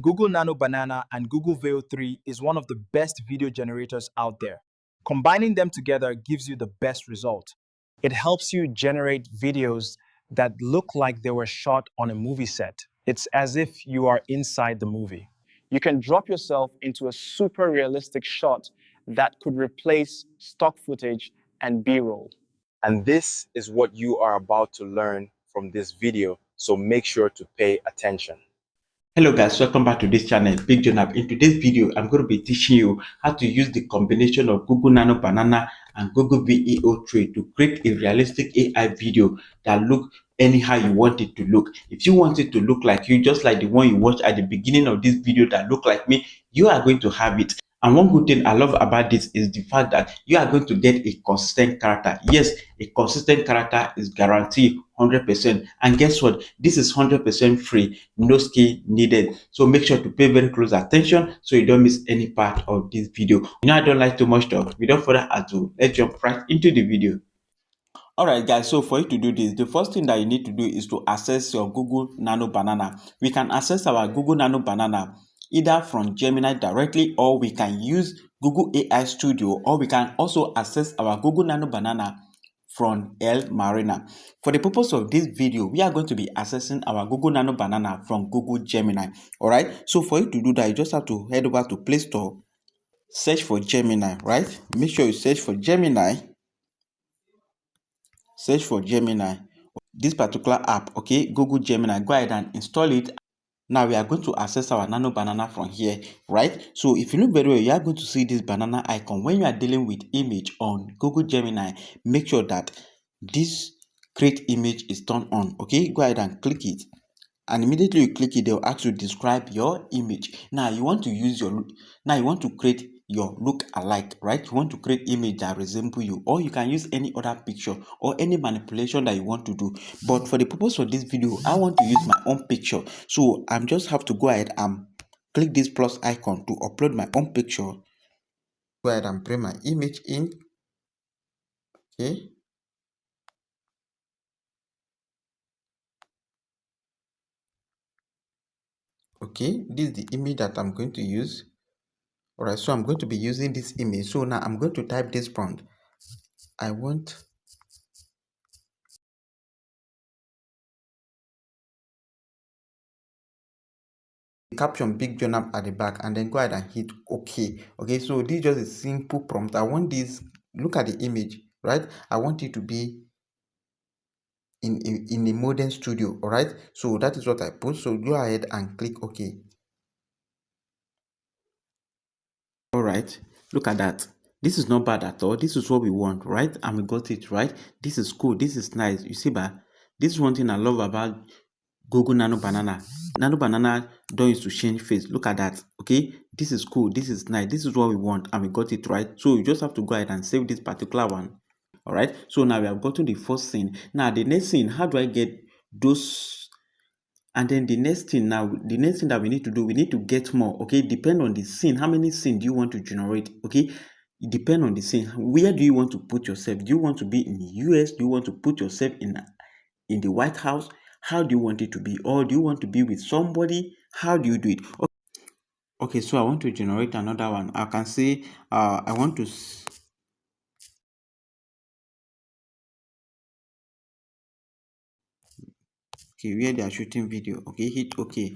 Google Nano Banana and Google Veo 3 is one of the best video generators out there. Combining them together gives you the best result. It helps you generate videos that look like they were shot on a movie set. It's as if you are inside the movie. You can drop yourself into a super realistic shot that could replace stock footage and B-roll. And this is what you are about to learn from this video, so make sure to pay attention. Hello guys, welcome back to this channel, Big John App. In today's video, I'm going to be teaching you how to use the combination of Google Nano Banana and Google Veo 3 to create a realistic AI video that look anyhow you want it to look. If you want it to look like you, just like the one you watched at the beginning of this video that look like me, you are going to have it. And one good thing I love about this is the fact that you are going to get a consistent character. Yes, a consistent character is guaranteed 100%. And guess what? This is 100% free, no skill needed. So make sure to pay very close attention so you don't miss any part of this video. I don't like too much talk. Without further ado, let's jump right into the video. Alright guys, so for you to do this, the first thing that you need to do is to access your Google Nano Banana. We can access our Google Nano Banana either from Gemini directly, or we can use Google AI Studio, or we can also access our Google Nano Banana from El Marina. For the purpose of this video, we are going to be accessing our Google Nano Banana from Google Gemini. Alright, so for you to do that, you just have to head over to Play Store, search for Gemini, right? Make sure you search for Gemini. Search for Gemini, this particular app, okay, Google Gemini. Go ahead and install it. Now we are going to access our Nano Banana from here, right? So if you look very well, you are going to see this banana icon. When you are dealing with image on Google Gemini, make sure that this create image is turned on, okay? Go ahead and click it, and immediately you click it, they'll ask you to describe your image. Now you want to use your, now you want to create your look alike, right? You want to create image that resemble you, or you can use any other picture or any manipulation that you want to do. But for the purpose of this video, I want to use my own picture, so I'm just have to go ahead and click this plus icon to upload my own picture. Go ahead and bring my image in, okay. Okay, this is the image that I'm going to use. Alright, so I'm going to be using this image. So now I'm going to type this prompt. I want caption Big John App at the back, and then go ahead and hit OK. Okay, so this is just a simple prompt. I want this, look at the image, right? I want it to be in a modern studio. All right, so that is what I put. So go ahead and click OK. All right, look at that. This is not bad at all. This is what we want, right? And we got it, right? This is cool. This is nice. You see, but this is one thing I love about Google Nano Banana. Nano Banana don't use to change face. Look at that. Okay, this is cool. This is nice. This is what we want, and we got it, right? So you just have to go ahead and save this particular one. All right, so now we have gotten the first scene. Now the next scene, how do I get those? And then the next thing, now the next thing that we need to do, we need to get more. Okay, depend on the scene. How many scenes do you want to generate? Okay, it depends on the scene. Where do you want to put yourself? Do you want to be in the US? Do you want to put yourself in the White House? How do you want it to be? Or do you want to be with somebody? How do you do it? Okay, so I want to generate another one. I can say I want to okay, where they are shooting video. Okay, hit OK.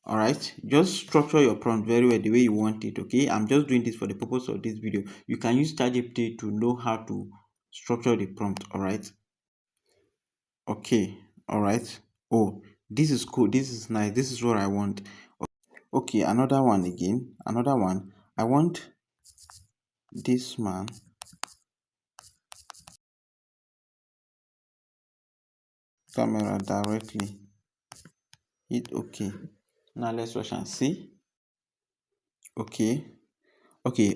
All right, just structure your prompt very well the way you want it. Okay, I'm just doing this for the purpose of this video. You can use ChatGPT to know how to structure the prompt. All right, okay, all right. Oh, this is cool, this is nice, this is what I want. Okay, another one again, another one. I want this man camera directly, hit OK. Now let's watch and see. Okay,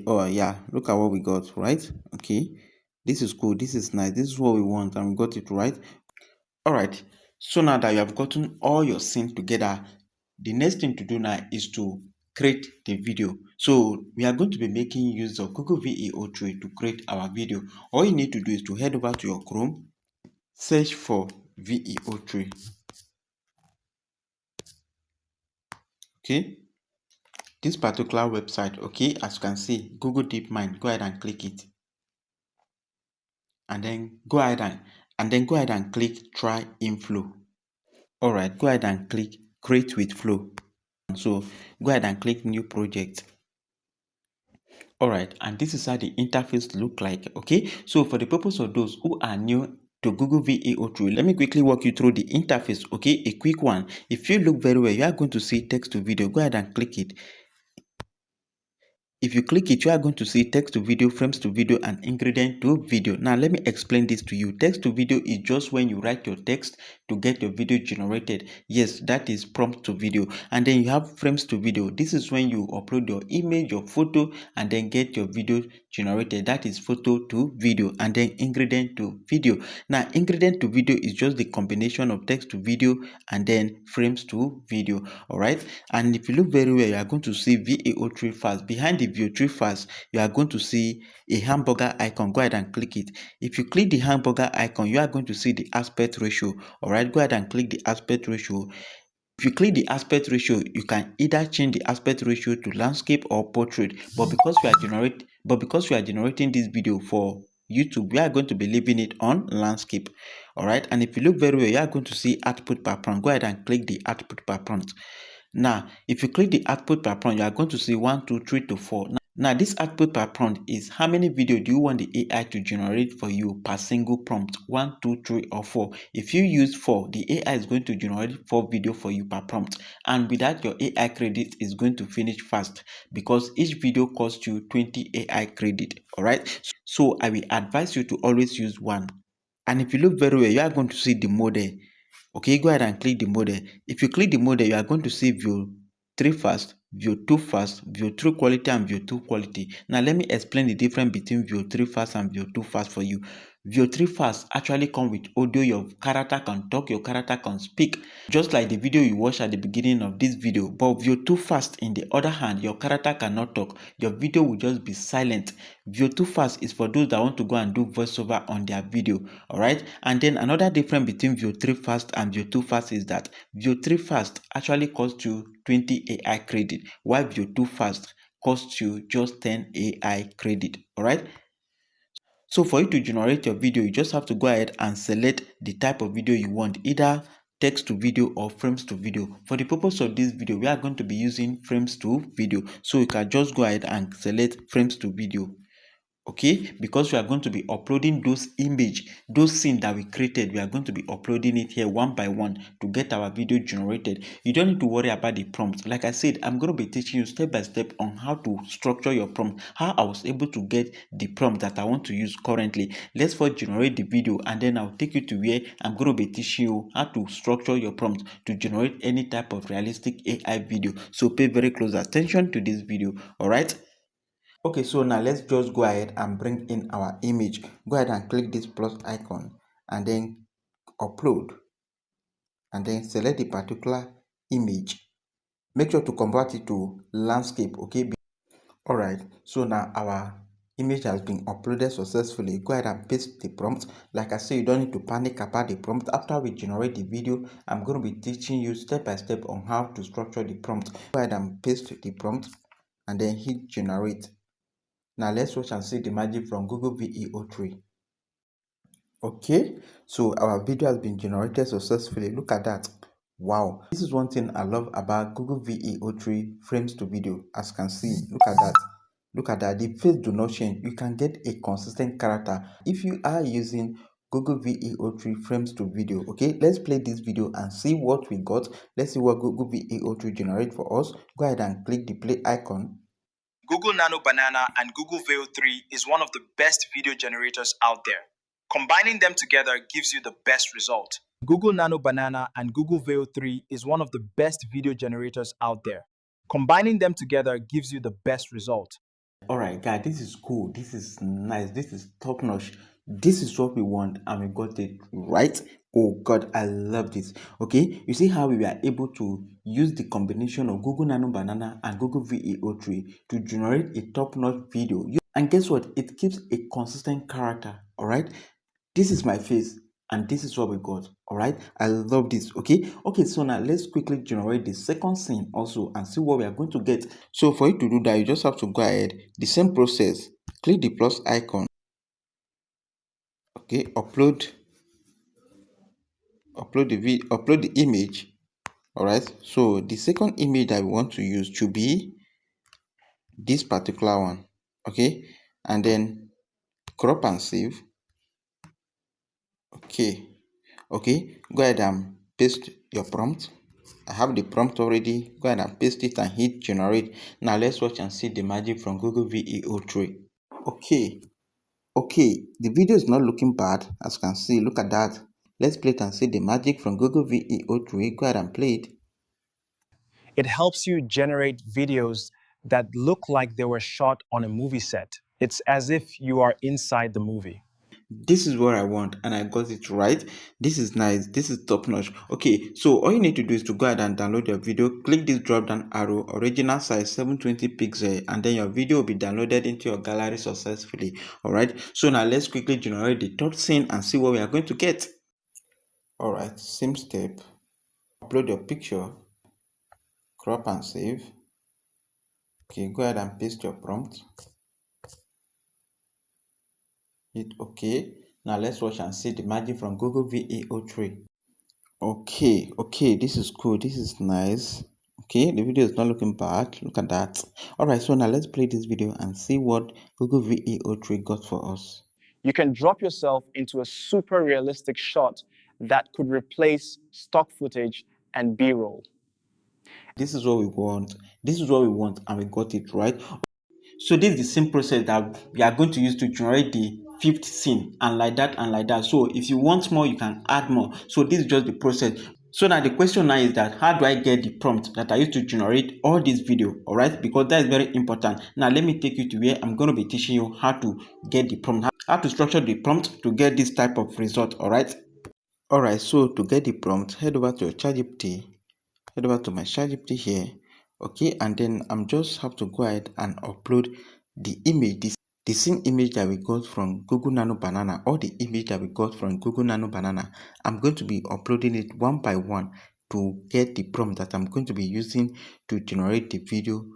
oh yeah, look at what we got, right? Okay, this is cool, this is nice, this is what we want, and we got it, right? All right, so now that you have gotten all your scenes together, the next thing to do now is to create the video. So we are going to be making use of Google Veo 3 to create our video. All you need to do is to head over to your Chrome, search for Veo 3. Okay, this particular website. Okay, as you can see, Google DeepMind. Go ahead and click it, and then go ahead and click try inflow. All right, go ahead and click create with flow. So go ahead and click new project. All right, and this is how the interface look like. Okay, so for the purpose of those who are new to Google Veo 3, let me quickly walk you through the interface. Okay, a quick one. If you look very well, you are going to see text to video. Go ahead and click it. If you click it, you are going to see text to video, frames to video, and ingredient to video. Now, let me explain this to you. Text to video is just when you write your text to get your video generated. Yes, that is prompt to video. And then you have frames to video. This is when you upload your image, your photo, and then get your video generated. That is photo to video, and then ingredient to video. Now, ingredient to video is just the combination of text to video and then frames to video. All right. And if you look very well, you are going to see VAO3 fast. Behind the VAO3 fast, you are going to see a hamburger icon. Go ahead and click it. If you click the hamburger icon, you are going to see the aspect ratio. All right. Go ahead and click the aspect ratio. If you click the aspect ratio, you can either change the aspect ratio to landscape or portrait. But because we are generating this video for YouTube, we are going to be leaving it on landscape. All right. And if you look very well, you are going to see output per prompt. Go ahead and click the output per prompt. Now, if you click the output per prompt, you are going to see 1, 2, 3 to 4. Now, this output per prompt is how many video do you want the AI to generate for you per single prompt? 1, 2, 3, or 4. If you use 4, the AI is going to generate 4 video for you per prompt. And with that, your AI credit is going to finish fast because each video costs you 20 AI credit. All right. So I will advise you to always use 1. And if you look very well, you are going to see the model. Okay, go ahead and click the model. If you click the model, you are going to see view 3 fast, view 2 fast, view 3 quality, and view 2 quality. Now, let me explain the difference between view 3 fast and view 2 fast for you. View 3 fast actually come with audio. Your character can talk, your character can speak, just like the video you watched at the beginning of this video. But view 2 fast, in the other hand, your character cannot talk. Your video will just be silent. View 2 fast is for those that want to go and do voiceover on their video. All right. And then another difference between view 3 fast and view 2 fast is that view 3 fast actually costs you 20 AI credit, while view 2 fast costs you just 10 AI credit. All right. So for you to generate your video, you just have to go ahead and select the type of video you want, either text to video or frames to video. For the purpose of this video, we are going to be using frames to video. So you can just go ahead and select frames to video. Okay, because we are going to be uploading those scenes that we created. We are going to be uploading it here one by one to get our video generated. You don't need to worry about the prompt. Like I said, I'm going to be teaching you step by step on how to structure your prompt, how I was able to get the prompt that I want to use currently. Let's first generate the video, and then I'll take you to where I'm going to be teaching you how to structure your prompt to generate any type of realistic AI video. So pay very close attention to this video. All right. Okay, so now let's just go ahead and bring in our image. Go ahead and click this plus icon and then upload, and then select the particular image. Make sure to convert it to landscape. Okay. All right, so now our image has been uploaded successfully. Go ahead and paste the prompt. Like I say, you don't need to panic about the prompt. After we generate the video, I'm going to be teaching you step by step on how to structure the prompt. Go ahead and paste the prompt and then hit generate. Now let's watch and see the magic from Google Veo 3. Okay, so our video has been generated successfully. Look at that. Wow. This is one thing I love about Google Veo 3 frames to video. As you can see, look at that. Look at that. The face do not change. You can get a consistent character if you are using Google Veo 3 frames to video. Okay, let's play this video and see what we got. Let's see what Google Veo 3 generate for us. Go ahead and click the play icon. Google Nano Banana and Google Veo 3 is one of the best video generators out there. Combining them together gives you the best result. Google Nano Banana and Google Veo 3 is one of the best video generators out there. Combining them together gives you the best result. All right, guys, this is cool. This is nice. This is top notch. This is what we want, and we got it right. Oh God, I love this. Okay, you see how we were able to use the combination of Google Nano Banana and Google Veo 3 to generate a top notch video. And guess what? It keeps a consistent character. All right, this is my face. And this is what we got. All right, I love this. Okay, so now let's quickly generate the second scene also and see what we are going to get. So for you to do that, you just have to go ahead, the same process, click the plus icon. Okay, upload the image. All right, so the second image that we want to use should be this particular one. Okay, and then crop and save. Okay, go ahead and paste your prompt. I have the prompt already. Go ahead and paste it and hit generate. Now let's watch and see the magic from Google Veo 3. Okay, the video is not looking bad, as you can see. Look at that. Let's play it and see the magic from Google Veo 3. Go ahead and play it. It helps you generate videos that look like they were shot on a movie set. It's as if you are inside the movie. This is what I want and I got it right. This is nice. This is top notch. Okay, so all you need to do is to go ahead and download your video. Click this drop down arrow, original size 720 pixel, and then your video will be downloaded into your gallery successfully. All right, so now let's quickly generate the third scene and see what we are going to get. All right, same step. Upload your picture, crop and save. Okay, go ahead and paste your prompt. Hit OK. Now let's watch and see the magic from Google Veo 3. Okay, this is cool. This is nice. Okay, the video is not looking bad. Look at that. All right, so now let's play this video and see what Google Veo 3 got for us. You can drop yourself into a super realistic shot that could replace stock footage and B-roll. This is what we want. This is what we want, and we got it right. So this is the same process that we are going to use to generate the fifth scene, and like that and like that. So if you want more, you can add more. So this is just the process. So now the question now is that how do I get the prompt that I used to generate all this video? All right, because that is very important. Now let me take you to where I'm going to be teaching you how to get the prompt, how to structure the prompt to get this type of result. All right. So to get the prompt, head over to your ChatGPT. Head over to my ChatGPT here. Okay, and then I'm just have to go ahead and upload the image, the scene image that we got from Google Nano Banana, or the image that we got from Google Nano Banana. I'm going to be uploading it one by one to get the prompt that I'm going to be using to generate the video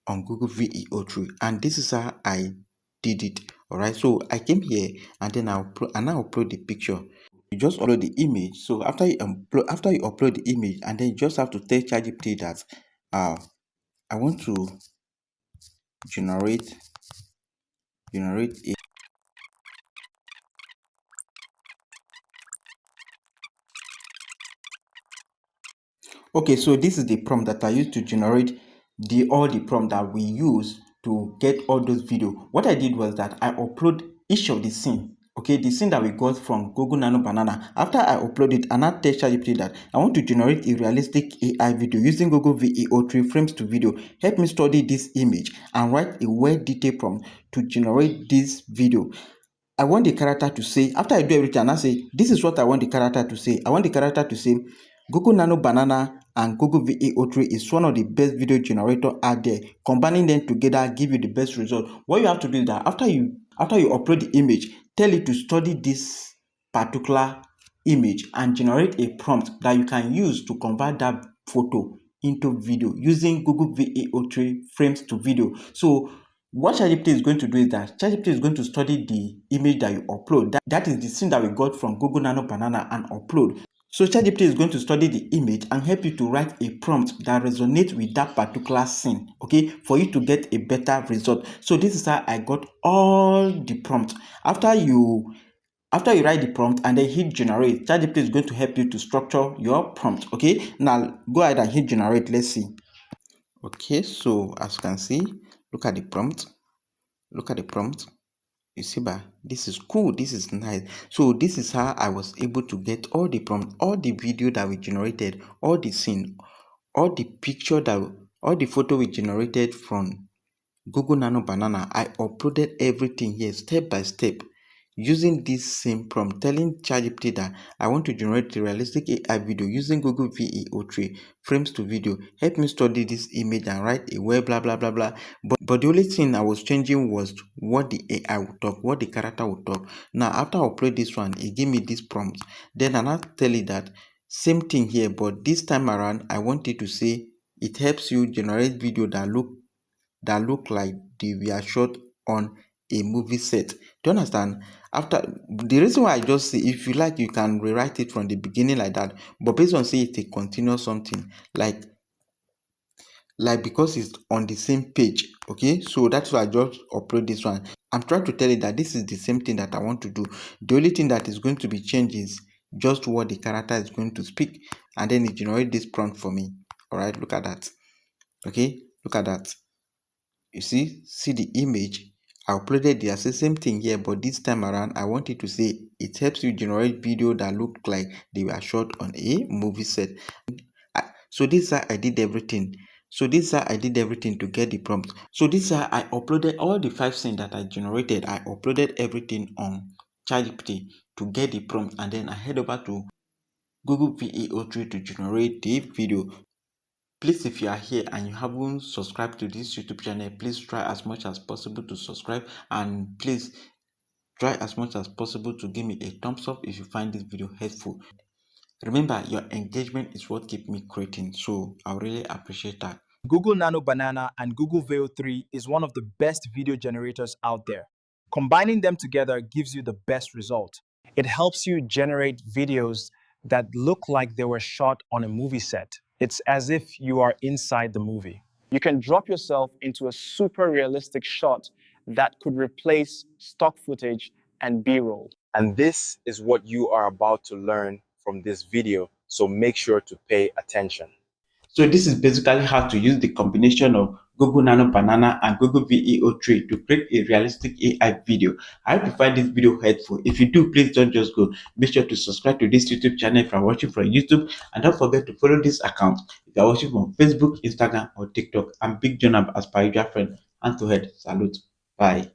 on Google Veo 3. And this is how I did it. All right, so I came here and then I upload the picture. You just upload the image. So after you upload the image, and then you just have to tell ChatGPT that I want to generate a. Okay, so this is the prompt that I used to generate all the prompt that we use to get all those videos. What I did was that I upload each of the scene. Okay, the scene that we got from Google Nano Banana. After I upload it, and I tell ChatGPT that I want to generate a realistic AI video using Google Veo 3 frames to video. Help me study this image and write a well detailed prompt to generate this video. I want the character to say, after I do everything, and I say, this is what I want the character to say. I want the character to say, Google Nano Banana and Google Veo 3 is one of the best video generator out there. Combining them together give you the best result. What you have to do is that after you upload the image, tell it to study this particular image and generate a prompt that you can use to convert that photo into video using Google Veo 3 frames to video. So what ChatGPT is going to do is that ChatGPT is going to study the image that you upload. That is the scene that we got from Google Nano Banana and upload. So ChatGPT is going to study the image and help you to write a prompt that resonates with that particular scene, okay, for you to get a better result. So this is how I got all the prompt. After you write the prompt and then hit generate, ChatGPT is going to help you to structure your prompt, okay. Now go ahead and hit generate. Let's see. Okay, so as you can see, look at the prompt. You see, this is cool. This is nice. So this is how I was able to get all the prompt, all the video that we generated, all the scene, all the all the photo we generated from Google Nano Banana. I uploaded everything here step by step using this same prompt, telling ChatGPT that I want to generate a realistic AI video using Google Veo 3 frames to video. Help me study this image and write a well, blah blah blah blah. But the only thing I was changing was what the AI would talk, what the character would talk. Now after I upload this one, it gave me this prompt. Then I now tell it that same thing here, but this time around I want it to say it helps you generate video that look like they were shot on a movie set. Do you understand? After the reason why I just say, if you like, you can rewrite it from the beginning like that, but based on say it's a continuous something, like because it's on the same page. Okay, so that's why I just upload this one. I'm trying to tell you that this is the same thing that I want to do. The only thing that is going to be changed is just what the character is going to speak, and then it generate this prompt for me. All right, look at that. Okay, look at that. You see the image. I uploaded the same thing here, but this time around I want it to say it helps you generate video that look like they were shot on a movie set. So this is how I did everything. So this is how I did everything to get the prompt. So this is how I uploaded all the 5 scenes that I generated. I uploaded everything on ChatGPT to get the prompt, and then I head over to Google Veo 3 to generate the video. Please, if you are here and you haven't subscribed to this YouTube channel, please try as much as possible to subscribe, and please try as much as possible to give me a thumbs up if you find this video helpful. Remember, your engagement is what keeps me creating, so I really appreciate that. Google Nano Banana and Google Veo 3 is one of the best video generators out there. Combining them together gives you the best result. It helps you generate videos that look like they were shot on a movie set. It's as if you are inside the movie. You can drop yourself into a super realistic shot that could replace stock footage and B-roll. And this is what you are about to learn from this video, so make sure to pay attention. So this is basically how to use the combination of Google Nano Banana and Google Veo 3 to create a realistic AI video. I hope you find this video helpful. If you do, please don't just go. Make sure to subscribe to this YouTube channel if you're watching from YouTube, and don't forget to follow this account if you're watching from Facebook, Instagram, or TikTok. I'm Big Jonab as per usual friend. And to head, salute. Bye.